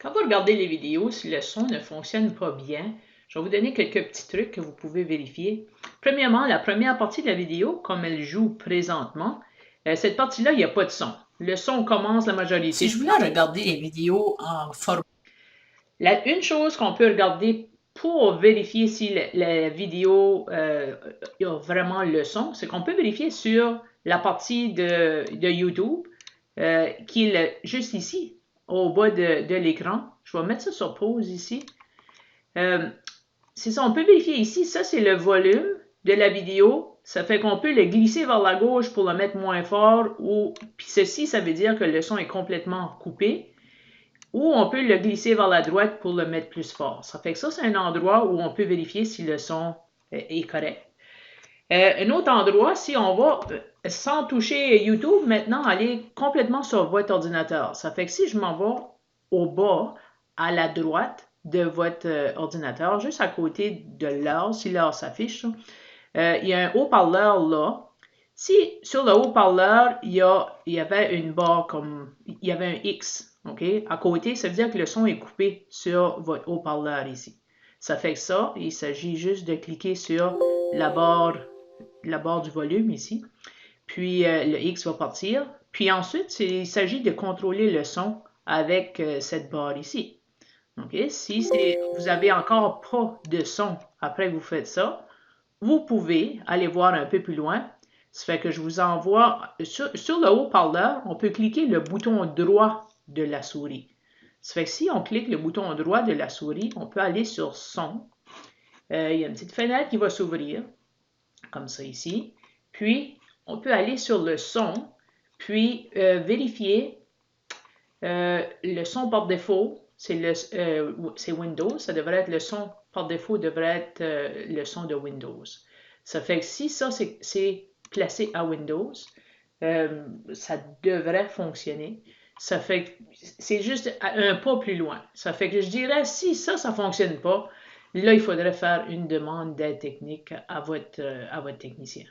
Quand vous regardez les vidéos, si le son ne fonctionne pas bien, je vais vous donner quelques petits trucs que vous pouvez vérifier. Premièrement, la première partie de la vidéo, comme elle joue présentement, cette partie-là, il n'y a pas de son. Le son commence la majorité. Si je voulais regarder les vidéos en format, Une chose qu'on peut regarder pour vérifier si la vidéo a vraiment le son, c'est qu'on peut vérifier sur la partie de YouTube qui est juste ici, au bas de l'écran. Je vais mettre ça sur pause ici. C'est ça, on peut vérifier ici, ça c'est le volume de la vidéo. Ça fait qu'on peut le glisser vers la gauche pour le mettre moins fort, ou puis ceci, ça veut dire que le son est complètement coupé. Ou on peut le glisser vers la droite pour le mettre plus fort. Ça fait que ça, c'est un endroit où on peut vérifier si le son est correct. Un autre endroit, si on va, sans toucher YouTube, maintenant aller complètement sur votre ordinateur. Ça fait que si je m'en vais au bas, à la droite de votre ordinateur, juste à côté de l'heure, si l'heure s'affiche, il y a un haut-parleur là. Si sur le haut-parleur, il y avait une barre comme, il y avait un X, OK? À côté, ça veut dire que le son est coupé sur votre haut-parleur ici. Ça fait que ça, il s'agit juste de cliquer sur la barre du volume ici. Puis le X va partir. Puis ensuite, il s'agit de contrôler le son avec cette barre ici. OK? Si vous avez encore pas de son après que vous faites ça, vous pouvez aller voir un peu plus loin. Ça fait que je vous envoie sur le haut-parleur, on peut cliquer le bouton droit de la souris. Ça fait que si on clique le bouton droit de la souris, on peut aller sur son. Il y a une petite fenêtre qui va s'ouvrir, comme ça ici. Puis, on peut aller sur le son, puis vérifier le son par défaut. C'est Windows, ça devrait être le son par défaut, devrait être le son de Windows. Ça fait que si ça c'est placé à Windows, ça devrait fonctionner. Ça fait que c'est juste un pas plus loin. Ça fait que je dirais, si ça ne fonctionne pas, là, il faudrait faire une demande d'aide technique à votre technicien.